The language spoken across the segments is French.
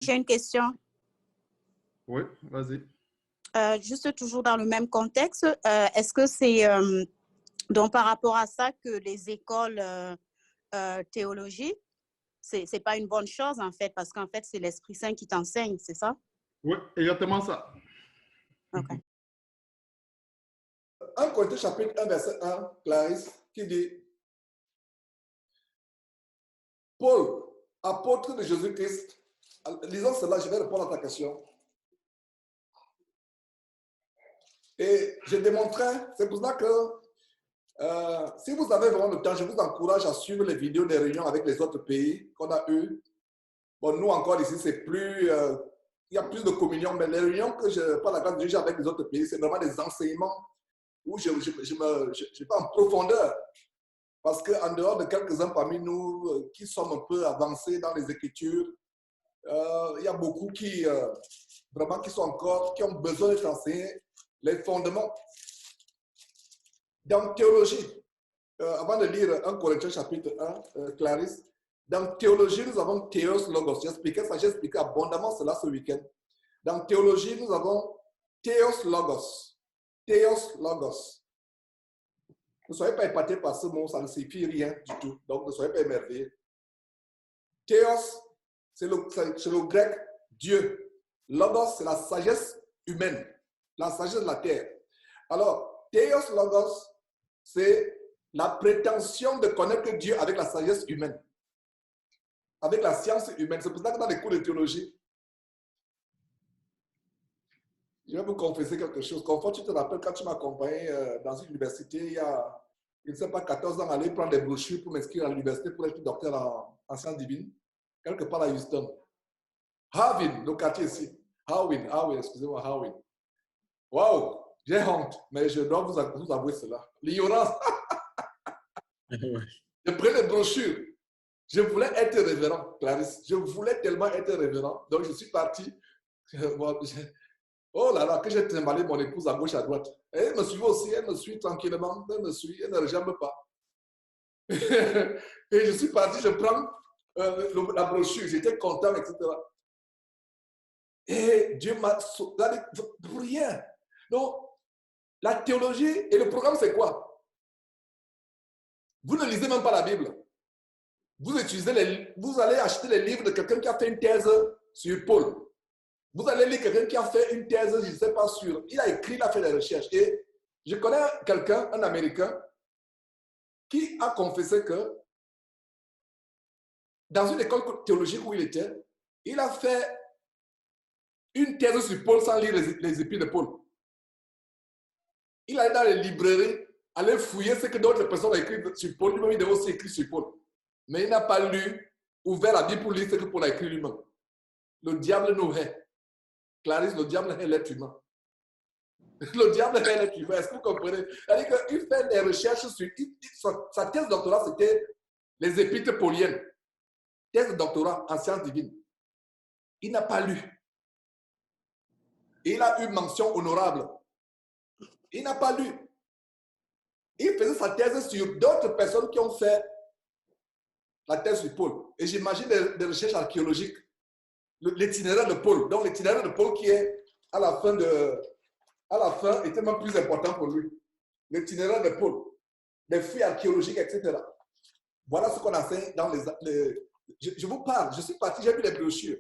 j'ai une question. Oui, vas-y. Juste toujours dans le même contexte, est-ce que c'est donc par rapport à ça que les écoles théologie, c'est pas une bonne chose en fait, parce qu'en fait, c'est l'Esprit Saint qui t'enseigne, c'est ça? Oui, exactement ça. OK. 1 Corinthiens chapitre 1, verset 1, Clarisse, qui dit Paul, apôtre de Jésus-Christ, lisons cela, je vais répondre à ta question. Et je démontrais, c'est pour ça que si vous avez vraiment le temps, je vous encourage à suivre les vidéos des réunions avec les autres pays qu'on a eues. Bon, nous encore ici, c'est plus, il y a plus de communion, mais les réunions que je parle à la grâce de Dieu avec les autres pays, c'est vraiment des enseignements où je vais en profondeur. Parce qu'en dehors de quelques-uns parmi nous qui sommes un peu avancés dans les Écritures, il y a beaucoup qui, vraiment, qui ont besoin d'être enseignés les fondements. Dans théologie, avant de lire 1 Corinthiens chapitre 1, Clarisse, dans théologie, nous avons Théos Logos. J'ai expliqué abondamment cela ce week-end. Dans théologie, nous avons Théos Logos. Théos Logos. Ne soyez pas épatés par ce mot, ça ne signifie rien du tout. Donc, ne soyez pas émerveillés. Théos, c'est le grec Dieu. Logos, c'est la sagesse humaine, la sagesse de la terre. Alors, Théos Logos, c'est la prétention de connaître Dieu avec la sagesse humaine, avec la science humaine. C'est pour ça que dans les cours de théologie, je vais vous confesser quelque chose. Comme tu te rappelles, quand tu m'accompagnais dans une université, il y a, je ne sais pas, 14 ans, aller prendre des brochures pour m'inscrire à l'université pour être docteur en sciences divines, quelque part à Houston. Harvin, le quartier ici. Harwin, excusez-moi, Harwin. Waouh, j'ai honte, mais je dois vous avouer cela. L'ignorance. Je prenais les brochures. Je voulais être révérend, Clarisse. Je voulais tellement être révérend. Donc, je suis parti. Oh là là, que j'ai trimballé mon épouse à gauche, à droite. Et elle me suit aussi, elle me suit tranquillement. Elle me suit, elle ne rejambe pas. Et je suis parti, je prends la brochure. J'étais content, etc. Et Dieu m'a sauvé pour rien. Donc, la théologie et le programme, c'est quoi? Vous ne lisez même pas la Bible. Vous allez acheter les livres de quelqu'un qui a fait une thèse sur Paul. Vous allez lire quelqu'un qui a fait une thèse, je ne sais pas sûr. Il a écrit, il a fait des recherches. Et je connais quelqu'un, un Américain, qui a confessé que dans une école théologique où il était, il a fait une thèse sur Paul sans lire les épîtres de Paul. Il allait dans les librairies, aller fouiller ce que d'autres personnes ont écrit sur Paul. Lui-même, il avait aussi écrit sur Paul. Mais il n'a pas lu, ouvert la Bible pour lire ce que Paul a écrit lui-même. Le diable nous hait. Clarisse, le diable hait l'être humain. Le diable hait l'être humain. Est-ce que vous comprenez? C'est-à-dire qu'il fait des recherches sur... Sa thèse de doctorat, c'était les épîtres pauliennes. Thèse de doctorat en sciences divines. Il n'a pas lu. Et il a eu mention honorable. Il n'a pas lu. Il faisait sa thèse sur d'autres personnes qui ont fait la thèse sur Paul. Et j'imagine des recherches archéologiques. L'itinéraire de Paul. Donc l'itinéraire de Paul qui est à la fin était même plus important pour lui. L'itinéraire de Paul. Les fouilles archéologiques, etc. Voilà ce qu'on a fait dans je vous parle, je suis parti, j'ai vu les brochures.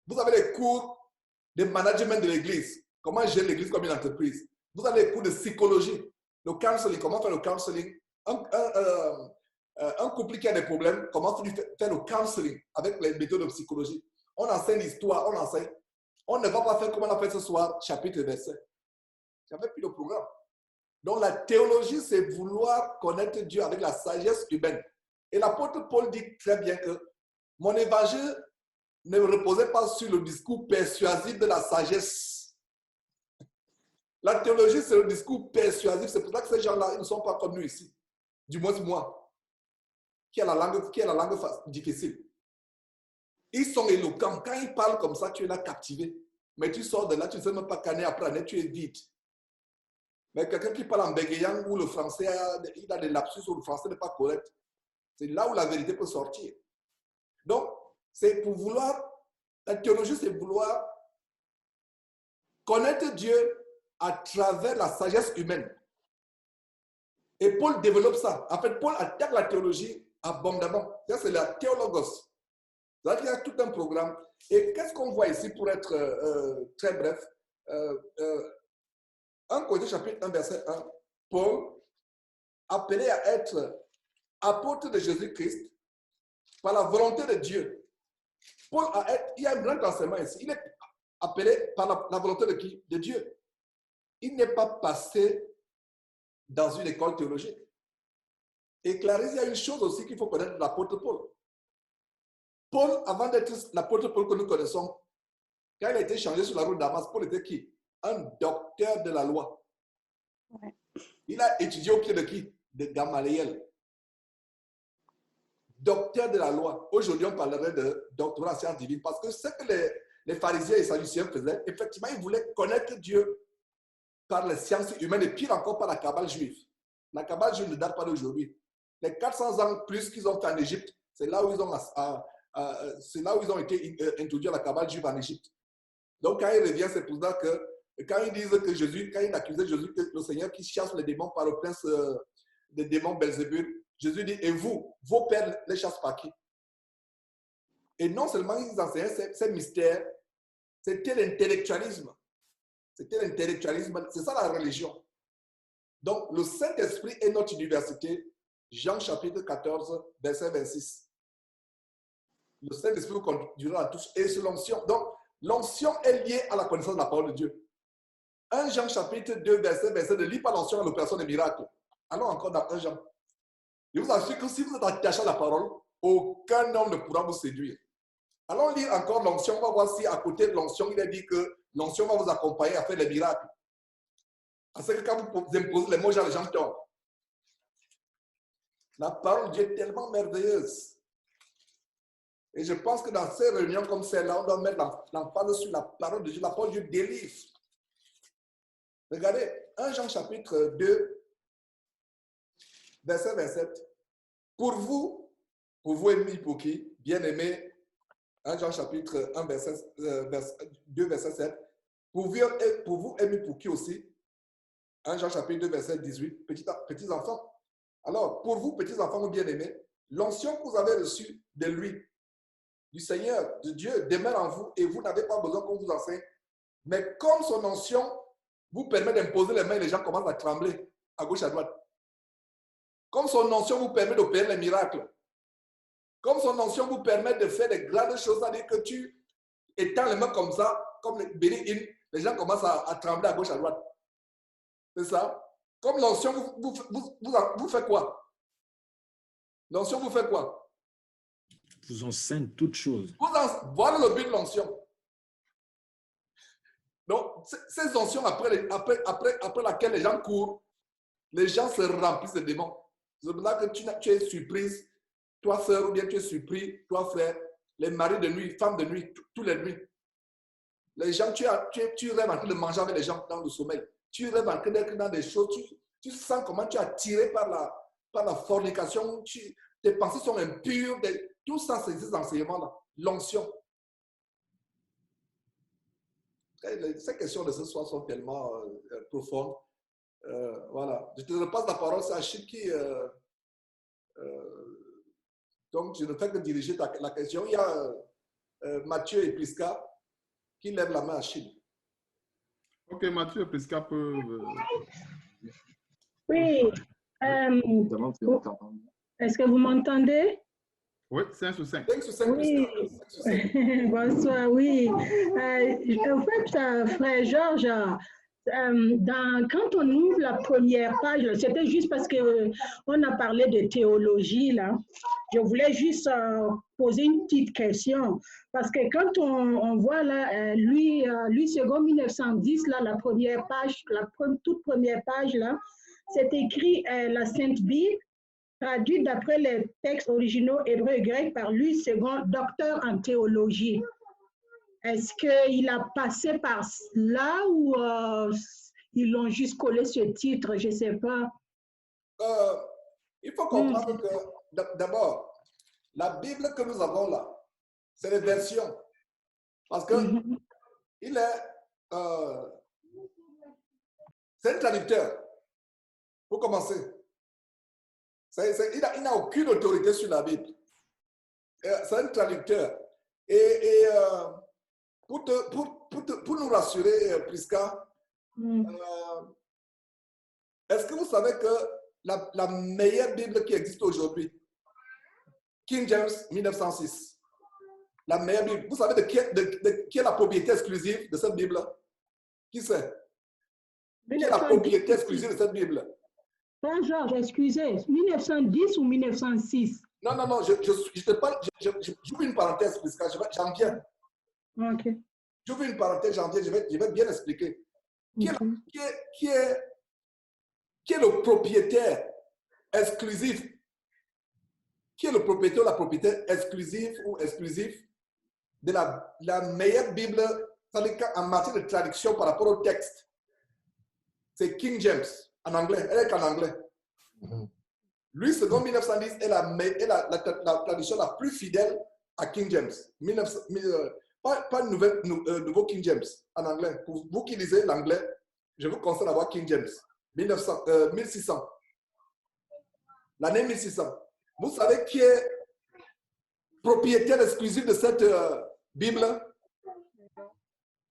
Vous avez les cours de management de l'église. Comment gérer l'église comme une entreprise. Vous avez les cours de psychologie. Le counseling, comment faire le counseling. Un couple qui a des problèmes, comment faire le counseling avec les méthodes de psychologie. On enseigne l'histoire, on enseigne. On ne va pas faire comme on a fait ce soir, chapitre et verset. J'avais pris le programme. Donc la théologie, c'est vouloir connaître Dieu avec la sagesse humaine. Et l'apôtre Paul dit très bien que mon évangile ne reposait pas sur le discours persuasif de la sagesse. La théologie, c'est le discours persuasif. C'est pour ça que ces gens-là, ils ne sont pas comme nous ici. Du moins moi, qui a la langue difficile. Ils sont éloquents. Quand ils parlent comme ça, tu es là captivé. Mais tu sors de là, tu ne sais même pas qu'année après année, tu es vide. Mais quelqu'un qui parle en bégayant où le français, il a des lapsus où le français n'est pas correct. C'est là où la vérité peut sortir. Donc, c'est pour vouloir La théologie, c'est vouloir connaître Dieu à travers la sagesse humaine. Et Paul développe ça. En fait, Paul attaque la théologie abondamment. Ça, c'est la théologos. C'est-à-dire qu'il y a tout un programme. Et qu'est-ce qu'on voit ici pour être très bref? 1 Corinthiens chapitre 1, verset 1. Paul, appelé à être apôtre de Jésus-Christ par la volonté de Dieu. Paul, il y a un grand enseignement ici. Il est appelé par la volonté de qui? De Dieu. Il n'est pas passé dans une école théologique. Et Clarisse, il y a une chose aussi qu'il faut connaître de l'apôtre Paul. Paul, avant d'être l'apôtre Paul que nous connaissons, quand il a été changé sur la route de Damas, Paul était qui? Un docteur de la loi. Ouais. Il a étudié au pied de qui? De Gamaliel. Docteur de la loi. Aujourd'hui, on parlerait de doctorat en sciences divines parce que ce que les pharisiens et sadducéens faisaient, effectivement, ils voulaient connaître Dieu par les sciences humaines et pire encore par la Kabbale juive. La Kabbale juive ne date pas d'aujourd'hui. Les 400 ans plus qu'ils ont fait en Égypte, c'est là où ils ont été introduits à la Kabbale juive en Égypte. Donc, quand ils reviennent, c'est pour ça que quand ils disent que Jésus, quand ils accusaient Jésus, que le Seigneur qui chasse les démons par le prince des démons Belzébul, Jésus dit, et vous, vos pères les chassent par qui? Et non seulement ils enseignaient ces mystères, c'était l'intellectualisme. C'était l'intellectualisme, c'est ça la religion. Donc, le Saint-Esprit est notre université, Jean chapitre 14, verset 26. Le Saint-Esprit vous conduira à tous et c'est l'onction. Donc, l'onction est liée à la connaissance de la parole de Dieu. 1 Jean chapitre 2, verset 2, ne lit pas l'onction à l'opération des miracles. Allons encore dans 1 Jean. Je vous assure que si vous êtes attaché à la parole, aucun homme ne pourra vous séduire. Allons lire encore l'onction, on va voir si à côté de l'onction, il est dit que l'onction va vous accompagner à faire les miracles. Parce que quand vous imposez les mots, les gens tombent. La parole de Dieu est tellement merveilleuse. Et je pense que dans ces réunions comme celle-là, on doit mettre l'emphase sur la parole de Dieu. La parole de Dieu délivre. Regardez, 1 Jean chapitre 2, verset 27. Pour vous aimés pour qui? Bien-aimés, 1 Jean chapitre 1, 2, verset 7. Pour vous aimés pour qui aussi? 1 Jean chapitre 2, verset 18. Petits enfants. Alors, pour vous, petits enfants bien-aimés, l'onction que vous avez reçue de lui, du Seigneur, de Dieu, demeure en vous et vous n'avez pas besoin qu'on vous enseigne. Mais comme son onction vous permet d'imposer les mains et les gens commencent à trembler à gauche, à droite. Comme son onction vous permet d'opérer les miracles. Comme son onction vous permet de faire des grandes choses, c'est-à-dire que tu étends les mains comme ça, comme les bénis, les gens commencent à trembler à gauche, à droite. C'est ça. Comme l'onction vous fait quoi? L'onction vous fait quoi? Vous enseigne toutes choses. Voilà le but de l'onction. Donc, ces onctions après laquelle les gens courent, les gens se remplissent de démons. C'est pour ça que tu es surprise, toi sœur, ou bien tu es surpris, toi frère, les maris de nuit, femmes de nuit, tous les nuits. Les gens, tu rêves en train de manger avec les gens dans le sommeil. Tu rêves en train d'être dans des choses, tu sens comment tu es attiré par la fornication, tes pensées sont impures, tout ça, c'est ces enseignements-là, l'onction. Ces questions de ce soir sont tellement profondes. Voilà. Je te repasse la parole, c'est Achille qui... donc, je ne fais que diriger la question. Il y a Mathieu et Prisca qui lèvent la main à Achille. Ok, Mathieu et Prisca peuvent... Oui. Est-ce que vous m'entendez? Oui, 5 sur 5. 5 sur 5, Oui. Prisca. 5 sur 5. Bonsoir, oui. En fait, frère Georges, quand on ouvre la première page, c'était juste parce qu'on a parlé de théologie, là. Je voulais juste poser une petite question. Parce que quand on voit là, lui, second 1910, là, la première page, toute première page, là, c'est écrit la Sainte Bible, traduite d'après les textes originaux hébreux et grecs par Louis II, docteur en théologie. Est-ce qu'il a passé par là ou ils l'ont juste collé ce titre, je ne sais pas. Il faut comprendre que, d'abord, la Bible que nous avons là, c'est les versions. Parce que il est... c'est un traducteur, pour commencer. Il n'a aucune autorité sur la Bible. C'est un traducteur. Et pour nous rassurer, Prisca, est-ce que vous savez que la meilleure Bible qui existe aujourd'hui, King James 1906, la meilleure Bible, vous savez de qui est la propriété exclusive de cette Bible? Qui c'est? Qui est la propriété exclusive de cette Bible? Frère Georges, excusez, 1910 ou 1906? Non, je te parle, j'ouvre une parenthèse, Prisca, j'en viens. Ok. J'ouvre une parenthèse, j'en viens, je vais bien expliquer. Qui est le propriétaire exclusif? Qui est le propriétaire ou la propriétaire exclusive ou exclusif de la meilleure Bible en matière de traduction par rapport au texte? C'est King James, en anglais. Elle est qu'en anglais. Louis II 1910 est la traduction la plus fidèle à King James. Pas nouveau King James en anglais. Pour vous qui lisez l'anglais, je vous conseille d'avoir King James. 1600. L'année 1600. Vous savez qui est propriétaire exclusif de cette Bible?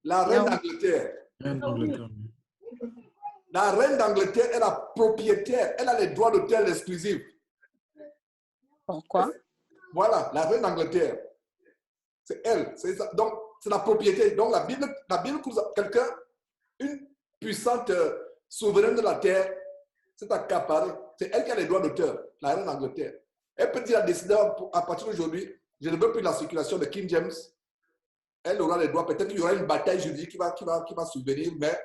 La reine d'Angleterre. La reine d'Angleterre est la propriétaire. Elle a les droits d'auteur exclusifs. Pourquoi? Voilà, la reine d'Angleterre. C'est elle. Donc, c'est la propriété. Donc, la Bible quelqu'un, une puissante souveraine de la terre, s'est accaparée. C'est elle qui a les droits d'auteur, la reine d'Angleterre. Elle peut dire à décider à partir d'aujourd'hui, je ne veux plus la circulation de King James. Elle aura les droits. Peut-être qu'il y aura une bataille juridique qui va survenir, mais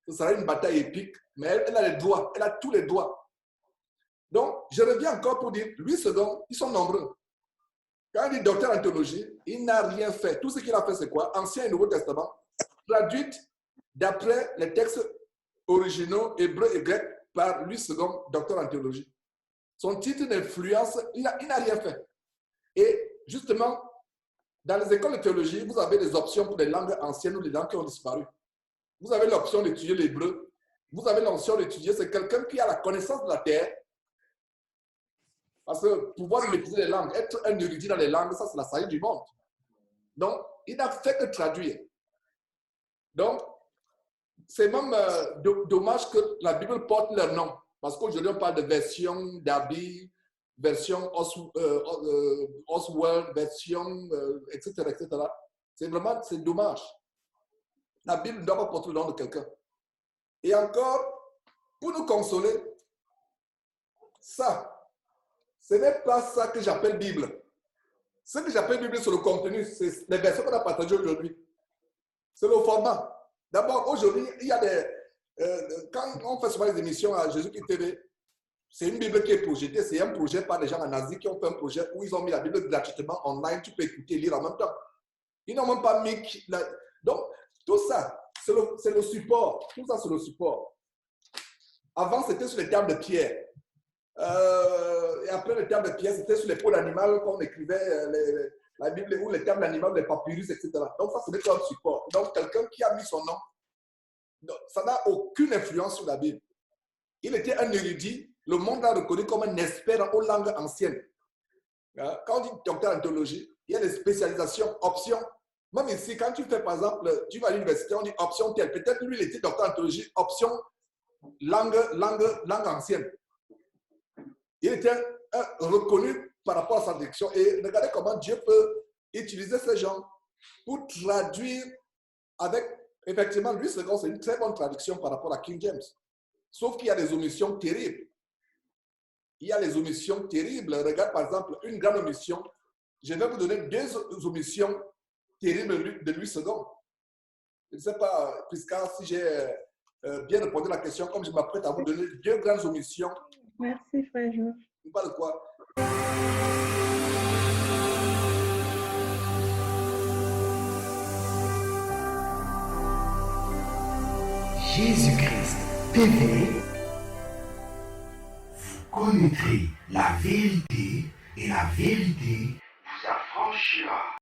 ce sera une bataille épique. Mais elle a les droits. Elle a tous les droits. Donc, je reviens encore pour dire, Louis II, ils sont nombreux. Quand il dit docteur en théologie, il n'a rien fait. Tout ce qu'il a fait, c'est quoi? Ancien et Nouveau Testament, traduite d'après les textes originaux, hébreux et grecs, par Louis II, docteur en théologie. Son titre d'influence, il n'a rien fait. Et justement, dans les écoles de théologie, vous avez des options pour les langues anciennes ou les langues qui ont disparu. Vous avez l'option d'étudier l'hébreu. Vous avez l'option d'étudier, c'est quelqu'un qui a la connaissance de la terre. Parce que pouvoir maîtriser les langues, être un érudit dans les langues, ça c'est la saillie du monde. Donc, il n'a fait que traduire. Donc, c'est même dommage que la Bible porte leur nom. Parce qu'aujourd'hui, on parle de version Darby, version Oswald, version, etc., etc. C'est dommage. La Bible ne doit pas porter le nom de quelqu'un. Et encore, pour nous consoler, ça, ce n'est pas ça que j'appelle Bible. Ce que j'appelle Bible, c'est le contenu, c'est les versets qu'on a partagés aujourd'hui. C'est le format. D'abord, aujourd'hui, il y a des... quand on fait souvent les émissions à Jésus-Christ TV, c'est une Bible qui est projetée. C'est un projet par des gens en Asie qui ont fait un projet où ils ont mis la Bible gratuitement online. Tu peux écouter et lire en même temps. Ils n'ont même pas mis... Donc, tout ça, c'est le support. Tout ça, c'est le support. Avant, c'était sur les tables de pierre. Et après les tables de pierre, c'était sur les peaux d'animal qu'on écrivait la Bible ou les tables d'animal, les papyrus, etc. Donc, ça, c'était un support. Donc, quelqu'un qui a mis son nom, ça n'a aucune influence sur la Bible. Il était un érudit. Le monde l'a reconnu comme un expert aux langues anciennes. Quand on dit docteur en théologie, il y a des spécialisations, options. Même ici, quand tu fais, par exemple, tu vas à l'université, on dit option telle. Peut-être lui, il était docteur en théologie, option langue ancienne. Il était reconnu par rapport à sa direction. Et regardez comment Dieu peut utiliser ces gens pour traduire avec, effectivement, lui, c'est une très bonne traduction par rapport à King James. Sauf qu'il y a des omissions terribles. Il y a des omissions terribles. Regarde, par exemple, une grande omission. Je vais vous donner deux omissions terribles de Louis II. Je ne sais pas, Prisca, si j'ai bien répondu à la question, comme je m'apprête à vous donner deux grandes omissions. Merci, frère Georges. On parle de quoi? Jésus-Christ TV, vous connaîtrez la vérité et la vérité vous affranchira.